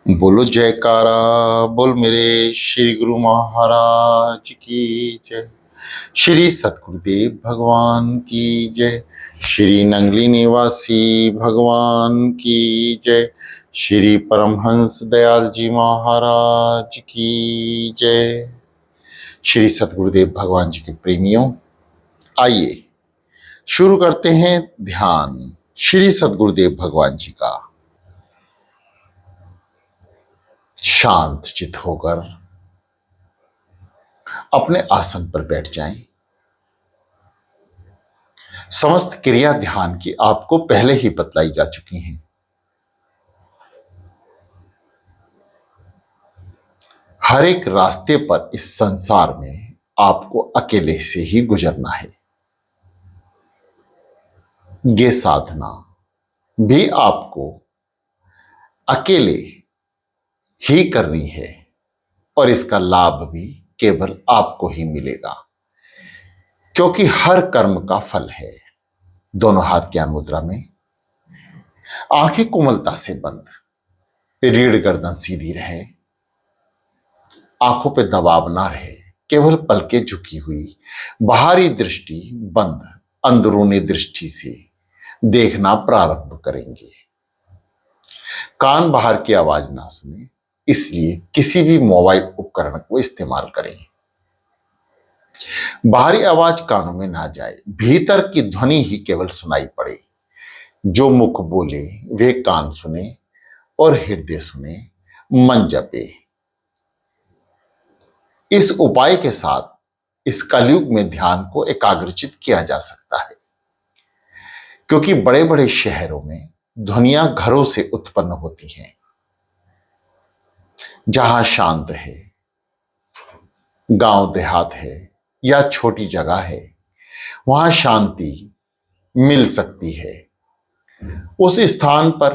बोलो जयकारा। बोल मेरे श्री गुरु महाराज की जय। श्री सतगुरुदेव भगवान की जय। श्री नंगली निवासी भगवान की जय। श्री परमहंस दयाल जी महाराज की जय। श्री सतगुरुदेव भगवान जी के प्रेमियों, आइए शुरू करते हैं ध्यान श्री सतगुरुदेव भगवान जी का। शांत चित होकर अपने आसन पर बैठ जाएं। समस्त क्रिया ध्यान की आपको पहले ही बतलाई जा चुकी हैं। हर एक रास्ते पर इस संसार में आपको अकेले से ही गुजरना है। ये साधना भी आपको अकेले ही करनी है और इसका लाभ भी केवल आपको ही मिलेगा, क्योंकि हर कर्म का फल है। दोनों हाथ ज्ञान मुद्रा में, आंखें कोमलता से बंद, रीढ़ गर्दन सीधी रहे, आंखों पे दबाव ना रहे, केवल पलकें झुकी हुई, बाहरी दृष्टि बंद, अंदरूनी दृष्टि से देखना प्रारंभ करेंगे। कान बाहर की आवाज ना सुने, इसलिए किसी भी मोबाइल उपकरण को इस्तेमाल करें। बाहरी आवाज कानों में ना जाए, भीतर की ध्वनि ही केवल सुनाई पड़े। जो मुख बोले वे कान सुने और हृदय सुने, मन जपे। इस उपाय के साथ इस कलयुग में ध्यान को एकाग्रचित किया जा सकता है, क्योंकि बड़े बड़े शहरों में ध्वनियां घरों से उत्पन्न होती हैं। जहां शांत है, गांव देहात है या छोटी जगह है, वहां शांति मिल सकती है। उस स्थान पर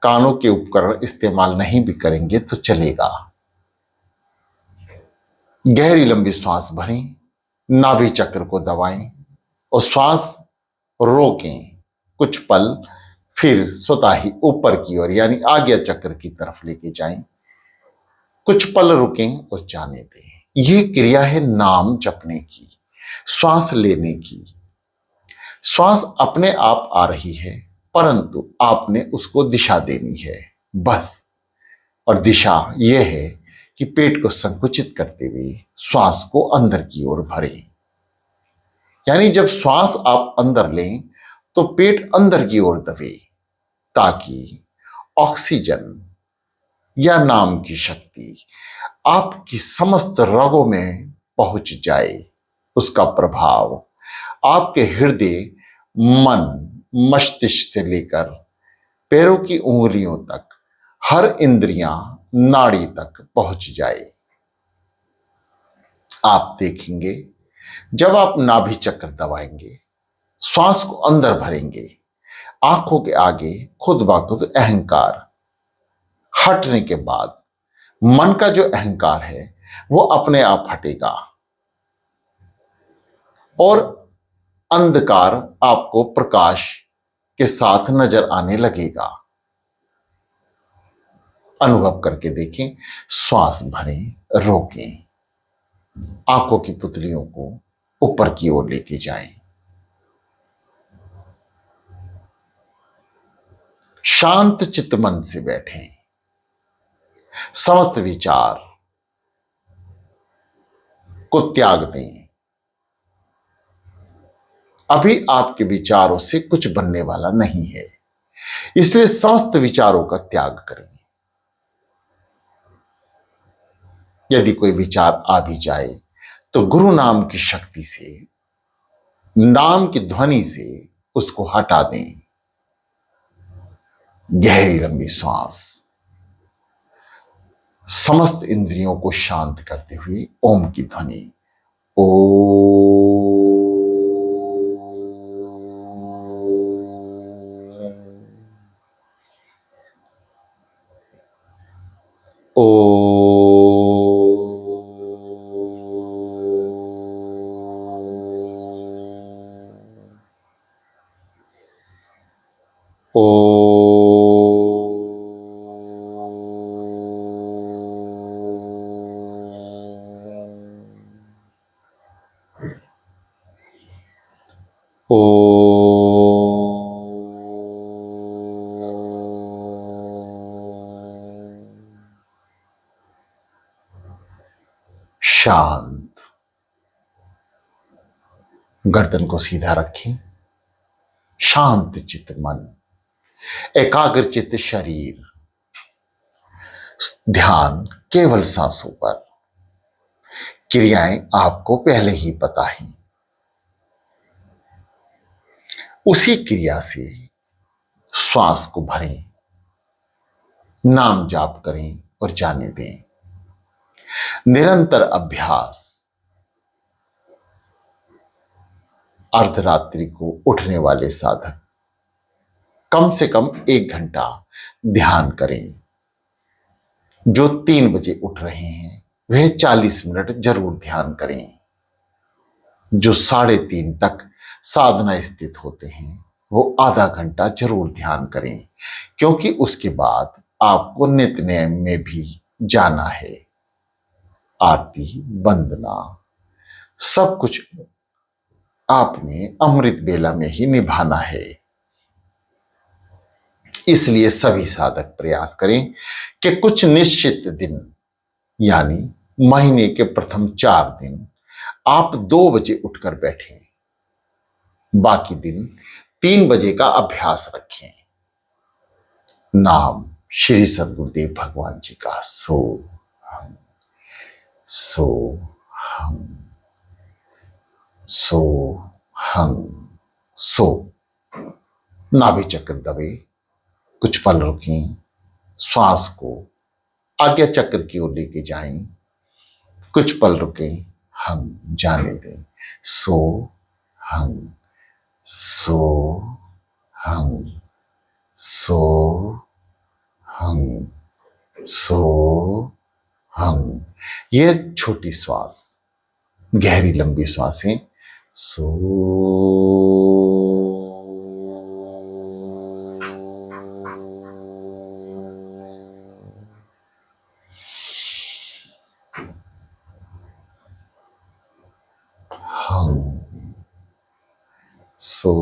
कानों के उपकरण इस्तेमाल नहीं भी करेंगे तो चलेगा। गहरी लंबी श्वास भरें, नाभि चक्र को दबाएं और श्वास रोकें कुछ पल, फिर स्वतः ही ऊपर की ओर यानी आज्ञा चक्र की तरफ लेके जाएं। कुछ पल रुकें और जाने दें। यह क्रिया है नाम जपने की, श्वास लेने की। श्वास अपने आप आ रही है, परंतु आपने उसको दिशा देनी है, बस। और दिशा यह है कि पेट को संकुचित करते हुए श्वास को अंदर की ओर भरें। यानी जब श्वास आप अंदर लें तो पेट अंदर की ओर दबे, ताकि ऑक्सीजन या नाम की शक्ति आपकी समस्त रगों में पहुंच जाए। उसका प्रभाव आपके हृदय, मन, मस्तिष्क से लेकर पैरों की उंगलियों तक, हर इंद्रियां, नाड़ी तक पहुंच जाए। आप देखेंगे जब आप नाभि चक्र दबाएंगे, श्वास को अंदर भरेंगे, आंखों के आगे खुद ब खुद अहंकार हटने के बाद मन का जो अहंकार है वो अपने आप हटेगा और अंधकार आपको प्रकाश के साथ नजर आने लगेगा। अनुभव करके देखें। श्वास भरें, रोकें, आंखों की पुतलियों को ऊपर की ओर लेके जाएं। शांत चित्त मन से बैठें। समस्त विचार को त्याग दें। अभी आपके विचारों से कुछ बनने वाला नहीं है, इसलिए समस्त विचारों का त्याग करें। यदि कोई विचार आ भी जाए तो गुरु नाम की शक्ति से, नाम की ध्वनि से उसको हटा दें। गहरी लंबी श्वास, समस्त इंद्रियों को शांत करते हुए ओम की ध्वनि, ओ ओ ओ शांत। गर्दन को सीधा रखें। शांत चित्त मन, एकाग्र चित्त शरीर, ध्यान केवल सांसों पर। क्रियाएं आपको पहले ही पता हैं। उसी क्रिया से श्वास को भरें, नाम जाप करें और जाने दें। निरंतर अभ्यास अर्धरात्रि को उठने वाले साधक कम से कम 1 घंटा ध्यान करें। जो 3 बजे उठ रहे हैं वह 40 मिनट जरूर ध्यान करें। जो 3:30 तक साधना स्थित होते हैं वो आधा घंटा जरूर ध्यान करें, क्योंकि उसके बाद आपको नित्य नेम में भी जाना है। आरती, वंदना सब कुछ आपने अमृत बेला में ही निभाना है। इसलिए सभी साधक प्रयास करें कि कुछ निश्चित दिन यानी महीने के प्रथम 4 दिन आप 2 बजे उठकर बैठें। बाकी दिन 3 बजे का अभ्यास रखें। नाम श्री सद्गुरुदेव भगवान जी का सो हम, सो हम, सो हम, सो। नाभि चक्र दबे, कुछ पल रुकें, श्वास को आज्ञा चक्र की ओर लेके जाएं, कुछ पल रुकें, हम जाने दें। सो हम, सो हम, सो हम, सो हम। ये छोटी श्वास, गहरी लंबी श्वासें। सो हम, सो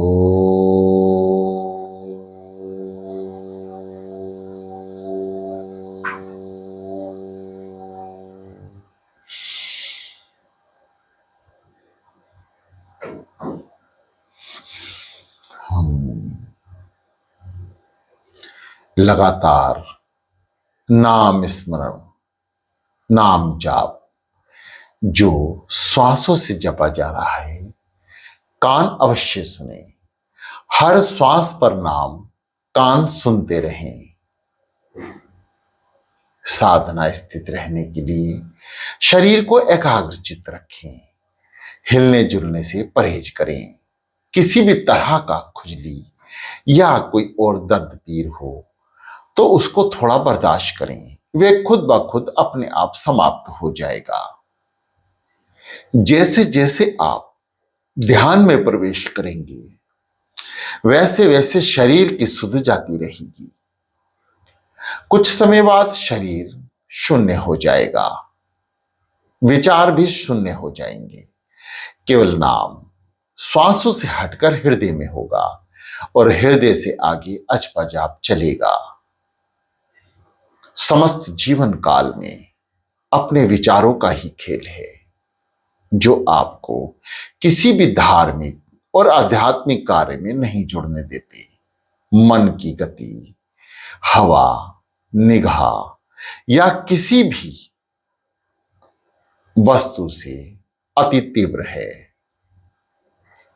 लगातार नाम स्मरण, नाम जाप जो श्वासों से जपा जा रहा है, कान अवश्य सुने। हर श्वास पर नाम कान सुनते रहें। साधना स्थित रहने के लिए शरीर को एकाग्रचित रखें। हिलने जुलने से परहेज करें। किसी भी तरह का खुजली या कोई और दर्द पीर हो तो उसको थोड़ा बर्दाश्त करें, वे खुद ब खुद अपने आप समाप्त हो जाएगा। जैसे जैसे आप ध्यान में प्रवेश करेंगे वैसे वैसे शरीर की सुध जाती रहेगी। कुछ समय बाद शरीर शून्य हो जाएगा, विचार भी शून्य हो जाएंगे। केवल नाम श्वासों से हटकर हृदय में होगा और हृदय से आगे अजपा जाप चलेगा। समस्त जीवन काल में अपने विचारों का ही खेल है जो आपको किसी भी धार्मिक और आध्यात्मिक कार्य में नहीं जुड़ने देते। मन की गति, हवा, निगाह या किसी भी वस्तु से अति तीव्र है।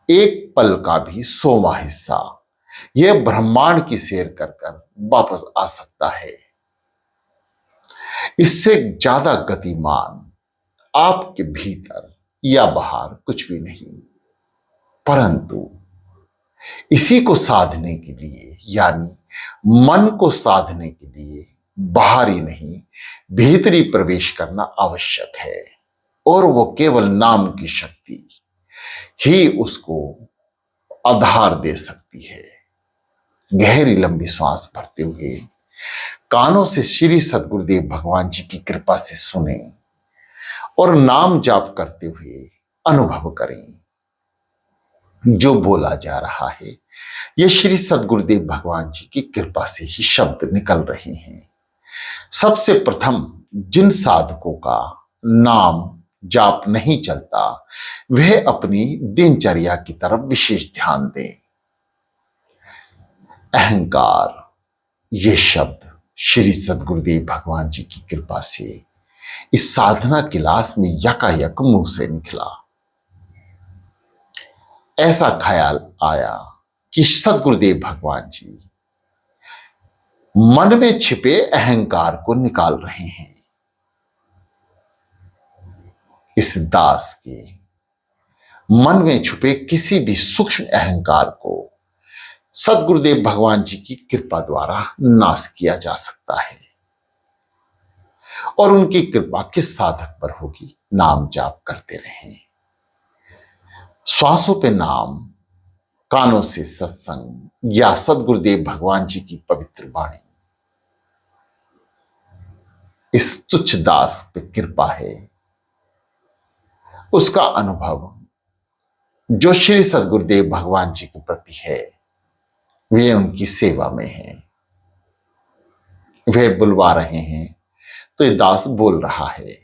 एक पल का भी 100वां हिस्सा यह ब्रह्मांड की सैर कर कर वापस आ सकता है। इससे ज्यादा गतिमान आपके भीतर या बाहर कुछ भी नहीं। परंतु इसी को साधने के लिए यानी मन को साधने के लिए बाहरी नहीं भीतरी प्रवेश करना आवश्यक है, और वो केवल नाम की शक्ति ही उसको आधार दे सकती है। गहरी लंबी श्वास भरते हुए कानों से श्री सद्गुरुदेव भगवान जी की कृपा से सुने और नाम जाप करते हुए अनुभव करें। जो बोला जा रहा है ये श्री सद्गुरुदेव भगवान जी की कृपा से ही शब्द निकल रहे हैं। सबसे प्रथम जिन साधकों का नाम जाप नहीं चलता, वह अपनी दिनचर्या की तरफ विशेष ध्यान दे। अहंकार, ये शब्द श्री सद्गुरुदेव भगवान जी की कृपा से इस साधना क्लास में यकायक मुंह से निकला। ऐसा ख्याल आया कि सद्गुरुदेव भगवान जी मन में छिपे अहंकार को निकाल रहे हैं। इस दास के मन में छुपे किसी भी सूक्ष्म अहंकार को सद्गुरुदेव भगवान जी की कृपा द्वारा नाश किया जा सकता है। और उनकी कृपा किस साधक पर होगी? नाम जाप करते रहें, श्वासों पे नाम, कानों से सत्संग या सद्गुरुदेव भगवान जी की पवित्र वाणी। इस तुच्छ दास पे कृपा है, उसका अनुभव जो श्री सद्गुरुदेव भगवान जी के प्रति है, वे उनकी सेवा में है। वे बुलवा रहे हैं तो ये दास बोल रहा है।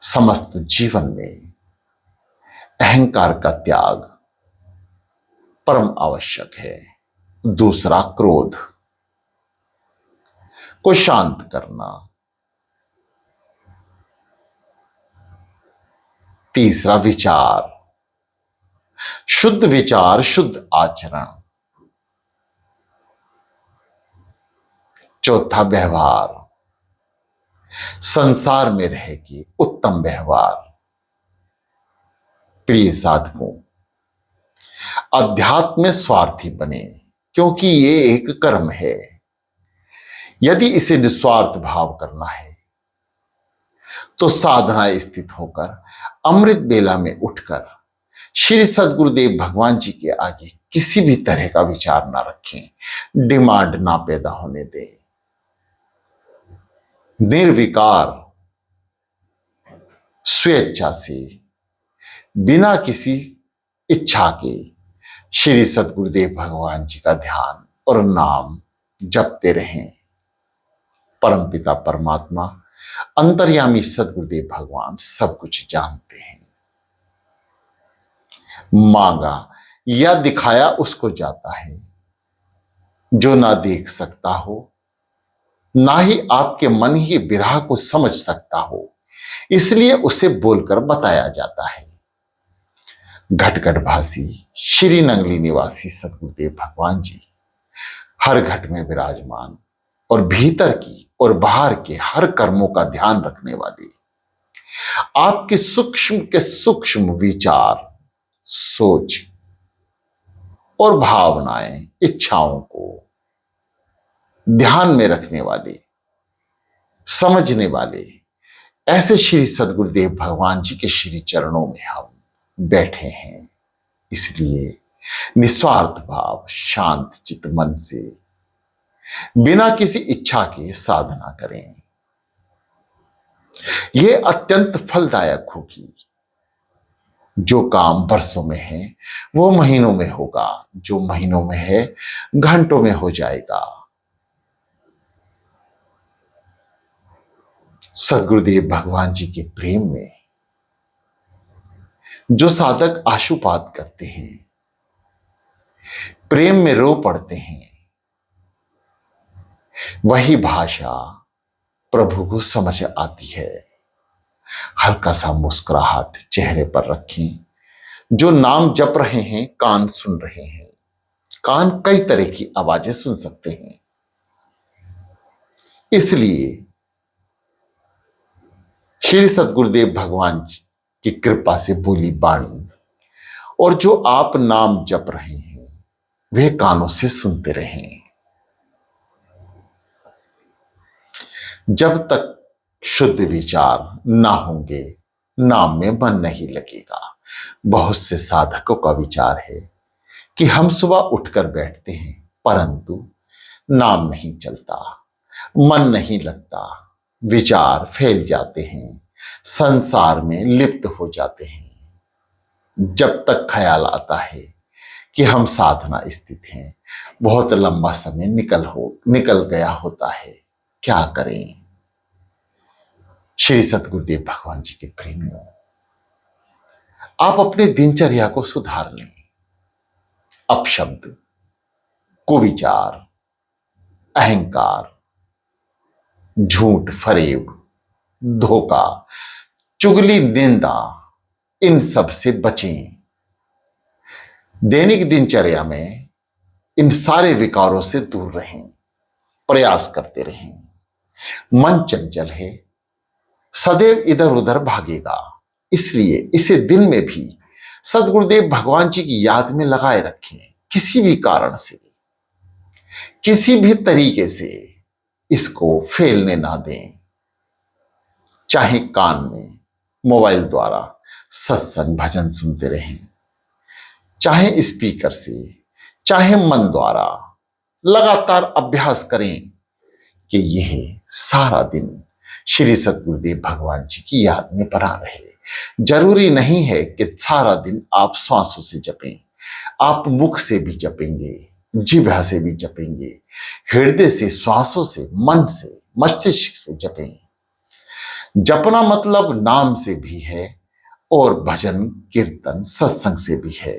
समस्त जीवन में अहंकार का त्याग परम आवश्यक है। दूसरा, क्रोध को शांत करना। तीसरा, विचार, शुद्ध आचरण। चौथा, व्यवहार, संसार में रह के उत्तम व्यवहार। प्रिय साधकों, अध्यात्म में स्वार्थी बने, क्योंकि ये एक कर्म है। यदि इसे निस्वार्थ भाव करना है तो साधना स्थित होकर अमृत बेला में उठकर श्री सद्गुरुदेव भगवान जी के आगे किसी भी तरह का विचार ना रखें, डिमांड ना पैदा होने दें। निर्विकार स्वेच्छा से, बिना किसी इच्छा के श्री सद्गुरुदेव भगवान जी का ध्यान और नाम जपते रहें। परमपिता परमात्मा अंतर्यामी सद्गुरुदेव भगवान सब कुछ जानते हैं। मांगा या दिखाया उसको जाता है जो ना देख सकता हो, ना ही आपके मन ही विरह को समझ सकता हो, इसलिए उसे बोलकर बताया जाता है। घट भासी श्री नंगली निवासी सद्गुरुदेव भगवान जी हर घट में विराजमान और भीतर की और बाहर के हर कर्मों का ध्यान रखने वाले, आपके सूक्ष्म के सूक्ष्म विचार, सोच और भावनाएं, इच्छाओं को ध्यान में रखने वाले, समझने वाले, ऐसे श्री सद्गुरुदेव भगवान जी के श्री चरणों में हम बैठे हैं। इसलिए निस्वार्थ भाव, शांत चित्त मन से, बिना किसी इच्छा के साधना करें। यह अत्यंत फलदायक होगी। जो काम वर्षों में है वो महीनों में होगा, जो महीनों में है घंटों में हो जाएगा। सद्गुरुदेव भगवान जी के प्रेम में जो साधक आशुपात करते हैं, प्रेम में रो पड़ते हैं, वही भाषा प्रभु को समझ आती है। हल्का सा मुस्कुराहट चेहरे पर रखें। जो नाम जप रहे हैं, कान सुन रहे हैं, कान कई तरह की आवाजें सुन सकते हैं। इसलिए श्री सद्गुरुदेव भगवान जी की कृपा से बोली वाणी और जो आप नाम जप रहे हैं, वे कानों से सुनते रहें। जब तक शुद्ध विचार ना होंगे, नाम में मन नहीं लगेगा। बहुत से साधकों का विचार है कि हम सुबह उठकर बैठते हैं, परंतु नाम नहीं चलता, मन नहीं लगता, विचार फैल जाते हैं, संसार में लिप्त हो जाते हैं। जब तक ख्याल आता है कि हम साधना स्थित हैं, बहुत लंबा समय निकल गया होता है। क्या करें। श्री सतगुरुदेव भगवान जी के प्रेमियों, आप अपने दिनचर्या को सुधार लें। अपशब्द, कुविचार, अहंकार, झूठ, फरेब, धोखा, चुगली, निंदा, इन सब से बचें। दैनिक दिनचर्या में इन सारे विकारों से दूर रहें, प्रयास करते रहें। मन चंचल है, सदैव इधर उधर भागेगा, इसलिए इसे दिन में भी सद्गुरुदेव भगवान जी की याद में लगाए रखें। किसी भी कारण से, किसी भी तरीके से इसको फैलने ना दें। चाहे कान में मोबाइल द्वारा सत्संग भजन सुनते रहें, चाहे स्पीकर से, चाहे मन द्वारा लगातार अभ्यास करें कि यह सारा दिन श्री सतगुरुदेव भगवान जी की याद में बना रहे। जरूरी नहीं है कि सारा दिन आप श्वासों से जपें, आप मुख से भी जपेंगे, जिह्वा से भी जपेंगे, हृदय से, श्वासों से, मन से, मस्तिष्क से जपें। जपना मतलब नाम से भी है और भजन कीर्तन सत्संग से भी है।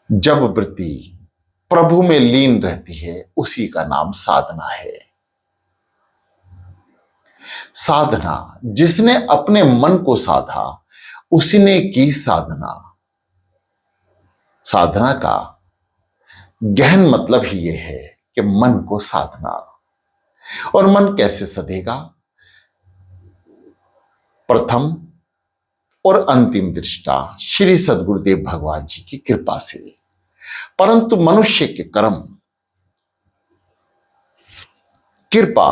जब वृत्ति प्रभु में लीन रहती है, उसी का नाम साधना है। साधना, जिसने अपने मन को साधा उसने की साधना। साधना का गहन मतलब ही यह है कि मन को साधना। और मन कैसे सधेगा? प्रथम और अंतिम दृष्टा श्री सद्गुरुदेव भगवान जी की कृपा से। परंतु मनुष्य के कर्म, कृपा,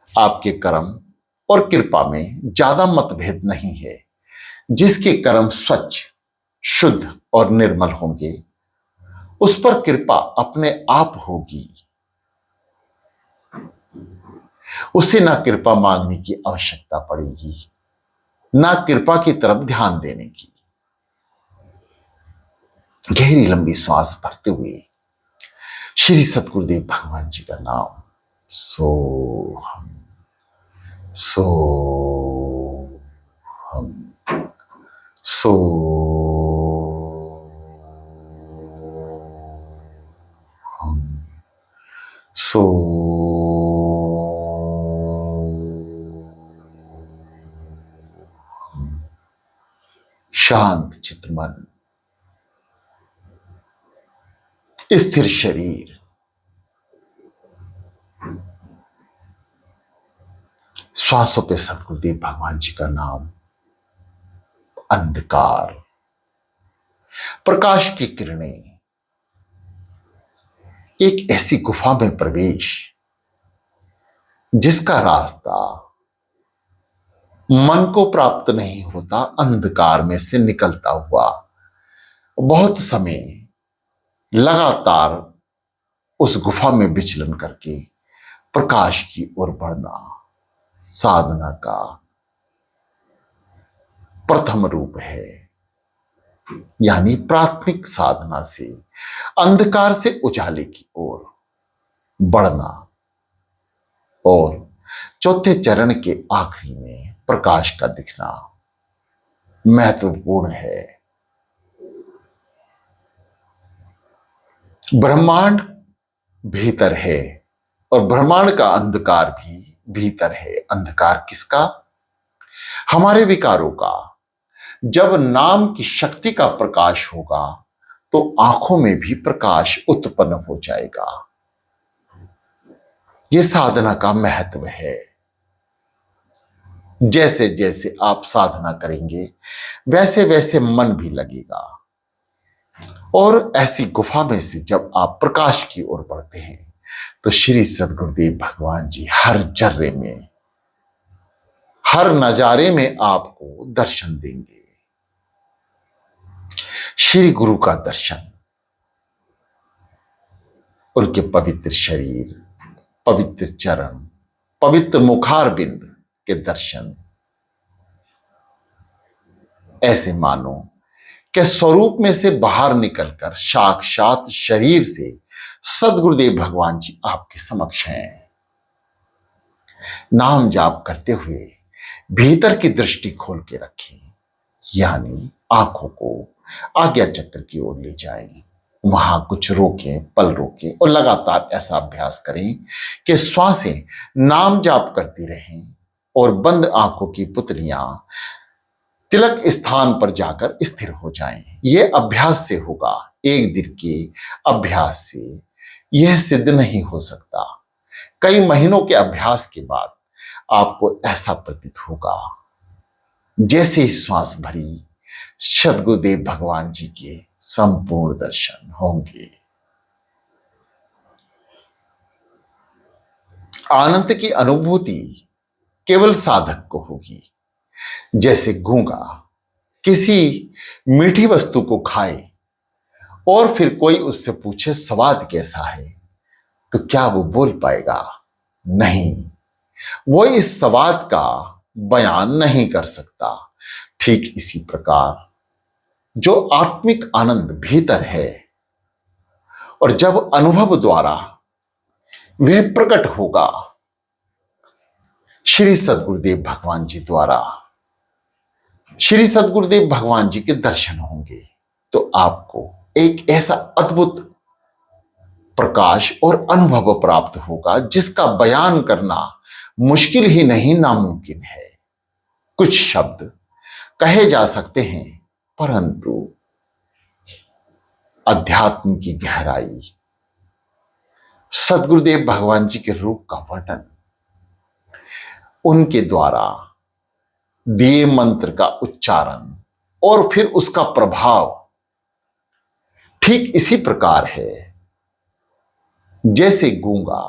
आपके कर्म और कृपा में ज्यादा मतभेद नहीं है। जिसके कर्म स्वच्छ, शुद्ध और निर्मल होंगे, उस पर कृपा अपने आप होगी। उसे ना कृपा मांगने की आवश्यकता पड़ेगी, ना कृपा की तरफ ध्यान देने की। गहरी लंबी श्वास भरते हुए श्री सतगुरुदेव भगवान जी का नाम सोहम, सोहम, सोहम, सोहम। शांत चित्तमन, स्थिर शरीर, श्वासों पे सतगुरुदेव भगवान जी का नाम। अंधकार, प्रकाश की किरणें, एक ऐसी गुफा में प्रवेश जिसका रास्ता मन को प्राप्त नहीं होता। अंधकार में से निकलता हुआ बहुत समय लगातार उस गुफा में विचलन करके प्रकाश की ओर बढ़ना साधना का प्रथम रूप है। यानी प्राथमिक साधना से अंधकार से उजाले की ओर बढ़ना, और चौथे चरण के आखिरी में प्रकाश का दिखना महत्वपूर्ण है। ब्रह्मांड भीतर है और ब्रह्मांड का अंधकार भी भीतर है। अंधकार किसका? हमारे विकारों का। जब नाम की शक्ति का प्रकाश होगा तो आंखों में भी प्रकाश उत्पन्न हो जाएगा। यह साधना का महत्व है। जैसे जैसे आप साधना करेंगे वैसे वैसे मन भी लगेगा, और ऐसी गुफा में से जब आप प्रकाश की ओर बढ़ते हैं तो श्री सद्गुरुदेव भगवान जी हर जर्रे में, हर नजारे में आपको दर्शन देंगे। श्री गुरु का दर्शन, उनके पवित्र शरीर, पवित्र चरण, पवित्र मुखारबिंद के दर्शन, ऐसे मानो के स्वरूप में से बाहर निकलकर साक्षात शरीर से सदगुरुदेव भगवान जी आपके समक्ष हैं। नाम जाप करते हुए भीतर की दृष्टि खोल के रखें, यानी आंखों को आज्ञा चक्र की ओर ले जाएं। वहां कुछ रोकें, पल रोकें और लगातार ऐसा अभ्यास करें कि श्वासें नाम जाप करती रहें और बंद आंखों की पुतलियां तिलक स्थान पर जाकर स्थिर हो जाएं। यह अभ्यास से होगा, एक दिन के अभ्यास से यह सिद्ध नहीं हो सकता। कई महीनों के अभ्यास के बाद आपको ऐसा प्रतीत होगा जैसे ही श्वास भरी सद्गुरुदेव भगवान जी के संपूर्ण दर्शन होंगे। आनंद की अनुभूति केवल साधक को होगी। जैसे गूंगा किसी मीठी वस्तु को खाए और फिर कोई उससे पूछे स्वाद कैसा है, तो क्या वो बोल पाएगा? नहीं, वो इस स्वाद का बयान नहीं कर सकता। ठीक इसी प्रकार जो आत्मिक आनंद भीतर है और जब अनुभव द्वारा वह प्रकट होगा श्री सद्गुरुदेव भगवान जी द्वारा, श्री सद्गुरुदेव भगवान जी के दर्शन होंगे, तो आपको एक ऐसा अद्भुत प्रकाश और अनुभव प्राप्त होगा जिसका बयान करना मुश्किल ही नहीं, नामुमकिन है। कुछ शब्द कहे जा सकते हैं, परंतु अध्यात्म की गहराई, सद्गुरुदेव भगवान जी के रूप का वर्णन, उनके द्वारा दिए मंत्र का उच्चारण और फिर उसका प्रभाव ठीक इसी प्रकार है जैसे गूंगा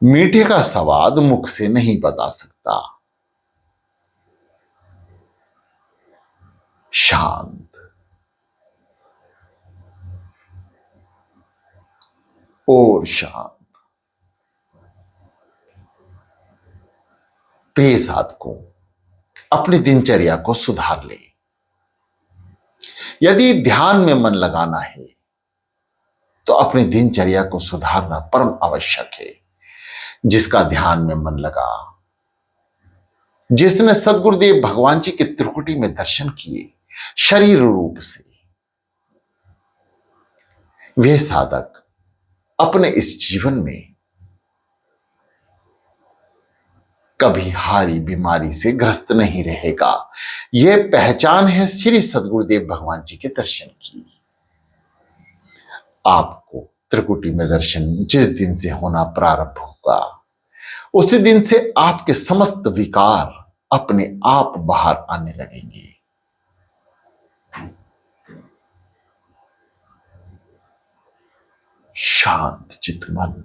मीठे का स्वाद मुख से नहीं बता सकता। शांत और शांत। प्रिय साधकों, अपनी दिनचर्या को सुधार ले। यदि ध्यान में मन लगाना है तो अपनी दिनचर्या को सुधारना परम आवश्यक है। जिसका ध्यान में मन लगा, जिसने सद्गुरुदेव भगवान जी के त्रिकुटी में दर्शन किए शरीर रूप से, वह साधक अपने इस जीवन में कभी हारी बीमारी से ग्रस्त नहीं रहेगा। यह पहचान है श्री सद्गुरुदेव भगवान जी के दर्शन की। आपको त्रिकुटी में दर्शन जिस दिन से होना प्रारंभ होगा, उसी दिन से आपके समस्त विकार अपने आप बाहर आने लगेंगे। शांत चित्त मन,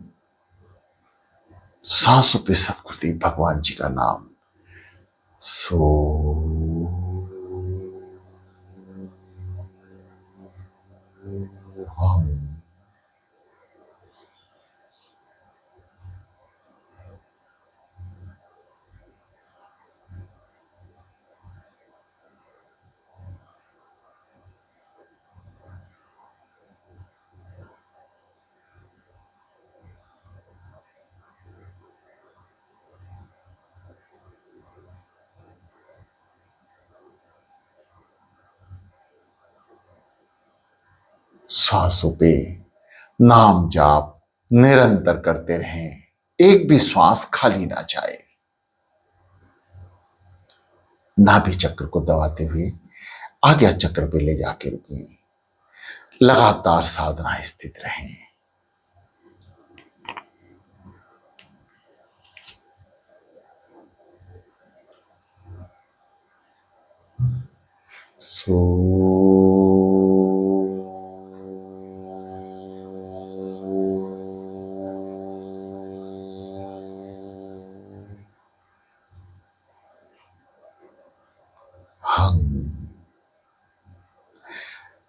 सांसों पे सद्गुरुदेव भगवान जी का नाम। हम सांसों पे नाम जाप निरंतर करते रहें, एक भी श्वास खाली ना जाए। नाभि चक्र को दबाते हुए आज्ञा चक्र पे ले जाके रुकें। लगातार साधना स्थित रहें। हम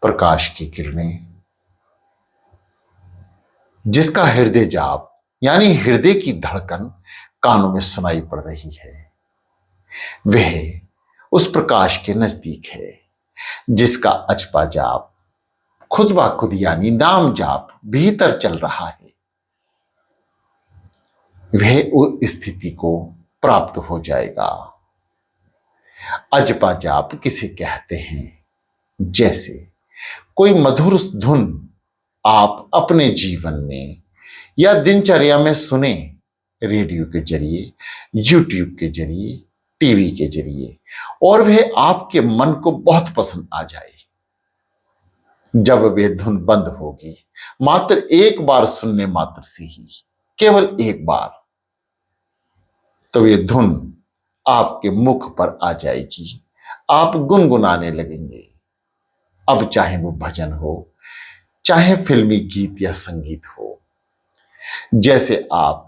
प्रकाश की किरणें, जिसका हृदय जाप यानी हृदय की धड़कन कानों में सुनाई पड़ रही है, वह उस प्रकाश के नजदीक है। जिसका अचपा जाप खुद ब खुद यानी नाम जाप भीतर चल रहा है, वह उस स्थिति को प्राप्त हो जाएगा। अजपा जाप किसे कहते हैं? जैसे कोई मधुर धुन आप अपने जीवन में या दिनचर्या में सुने, रेडियो के जरिए, यूट्यूब के जरिए, टीवी के जरिए, और वह आपके मन को बहुत पसंद आ जाए। जब वह धुन बंद होगी, मात्र एक बार सुनने मात्र से ही, केवल एक बार, तो यह धुन आपके मुख पर आ जाएगी, आप गुनगुनाने लगेंगे। अब चाहे वो भजन हो, चाहे फिल्मी गीत या संगीत हो, जैसे आप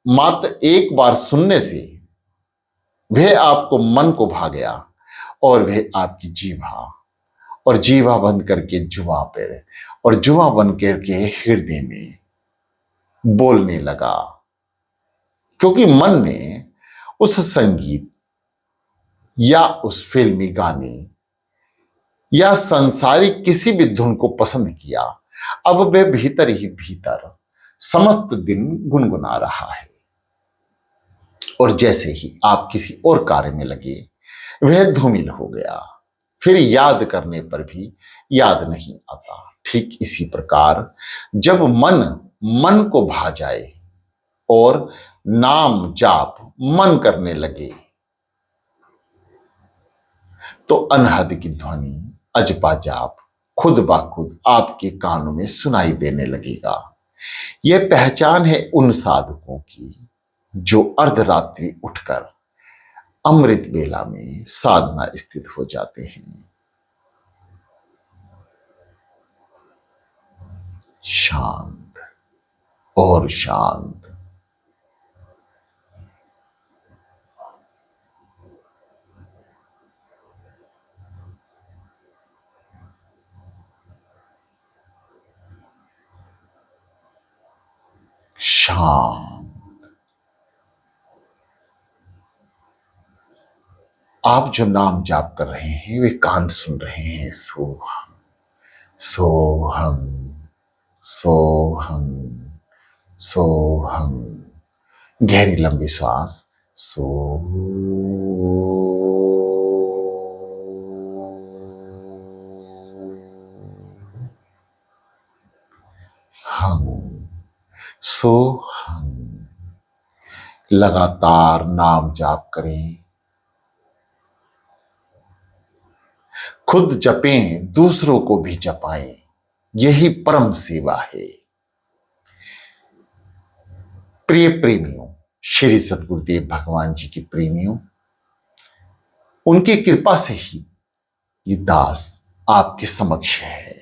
मात्र एक बार सुनने से वह आपको मन को भा गया और वह आपकी जीभा और जीवा बंद करके जुआ पर और जुआ बन करके हृदय में बोलने लगा, क्योंकि मन ने उस संगीत या उस फिल्मी गाने या संसारिक किसी भी धुन को पसंद किया। अब वह भीतर ही भीतर समस्त दिन गुनगुना रहा है, और जैसे ही आप किसी और कार्य में लगे, वह धूमिल हो गया, फिर याद करने पर भी याद नहीं आता। ठीक इसी प्रकार जब मन को भा जाए और नाम जाप मन करने लगे, तो अनहद की ध्वनि अजपा जाप खुद ब खुद आपके कानों में सुनाई देने लगेगा। यह पहचान है उन साधकों की जो अर्धरात्रि उठकर अमृत बेला में साधना स्थित हो जाते हैं। शांत और शांत। शांत। आप जो नाम जाप कर रहे हैं, वे कान सुन रहे हैं। सोहम सोहम सोहम सोहम। गहरी लंबी श्वास। सो हम सो हम। लगातार नाम जाप करें, खुद जपें, दूसरों को भी जपाएं। यही परम सेवा है। प्रिय प्रेमियों, श्री सद्गुरुदेव भगवान जी के प्रेमियों, उनकी कृपा से ही ये दास आपके समक्ष है।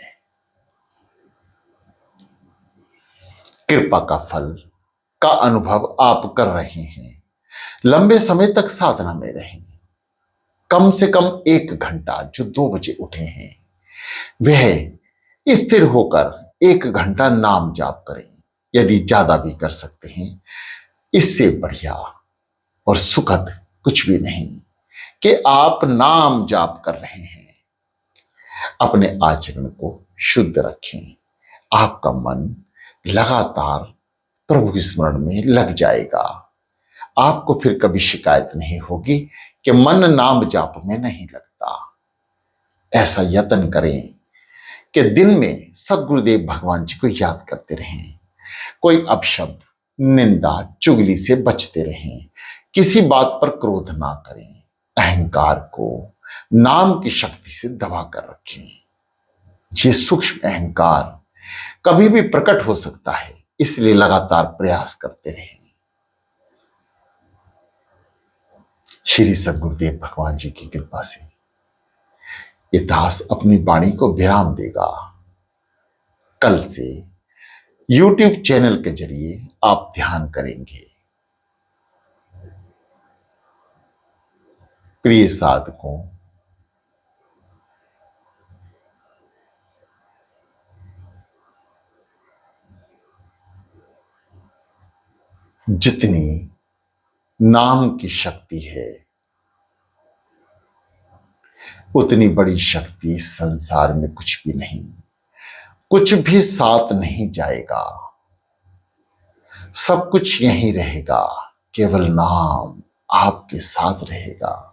कृपा का फल का अनुभव आप कर रहे हैं। लंबे समय तक साधना में रहें। कम से कम 1 घंटा, जो 2 बजे उठे हैं, वह स्थिर होकर 1 घंटा नाम जाप करें। यदि ज्यादा भी कर सकते हैं, इससे बढ़िया और सुखद कुछ भी नहीं कि आप नाम जाप कर रहे हैं। अपने आचरण को शुद्ध रखें। आपका मन लगातार प्रभु के स्मरण में लग जाएगा। आपको फिर कभी शिकायत नहीं होगी कि मन नाम जाप में नहीं लगता। ऐसा यत्न करें कि दिन में सद्गुरुदेव भगवान जी को याद करते रहें। कोई अपशब्द, निंदा, चुगली से बचते रहें। किसी बात पर क्रोध ना करें। अहंकार को नाम की शक्ति से दबा कर रखें। ये सूक्ष्म अहंकार कभी भी प्रकट हो सकता है, इसलिए लगातार प्रयास करते रहें। श्री सद्गुरुदेव भगवान जी की कृपा से ये दास अपनी वाणी को विराम देगा। कल से YouTube चैनल के जरिए आप ध्यान करेंगे। प्रिय साधकों, जितनी नाम की शक्ति है, उतनी बड़ी शक्ति इस संसार में कुछ भी नहीं, कुछ भी साथ नहीं जाएगा, सब कुछ यहीं रहेगा, केवल नाम आपके साथ रहेगा।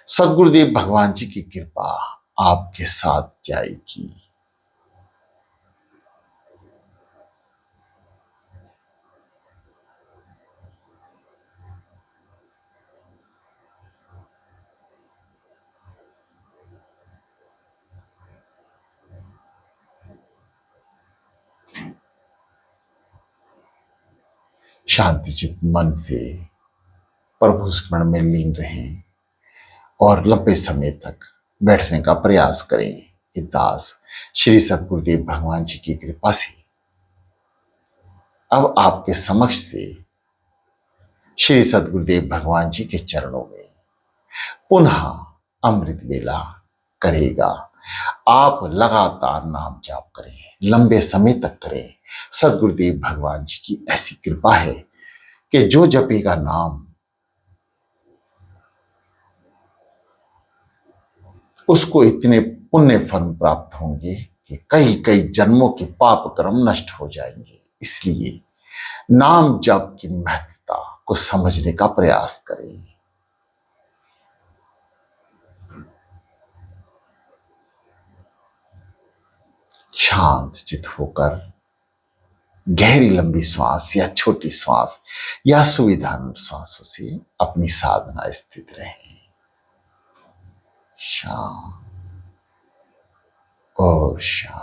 सदगुरुदेव भगवान जी की कृपा आपके साथ जाएगी। शांति चित मन से प्रभु स्मरण में लीन रहें और लंबे समय तक बैठने का प्रयास करें। ये दास श्री सदगुरुदेव भगवान जी की कृपा से अब आपके समक्ष से श्री सदगुरुदेव भगवान जी के चरणों में पुनः अमृत वेला करेगा। आप लगातार नाम जाप करें, लंबे समय तक करें। सदगुरुदेव भगवान जी की ऐसी कृपा है कि जो जपेगा नाम उसको इतने पुण्य फल प्राप्त होंगे कि कई कई जन्मों के पाप कर्म नष्ट हो जाएंगे। इसलिए नाम जप की महत्वता को समझने का प्रयास करें। शांत चित होकर गहरी लंबी श्वास या छोटी श्वास या सुविधानुसार श्वासों से अपनी साधना स्थित रहें। शांत और शांत।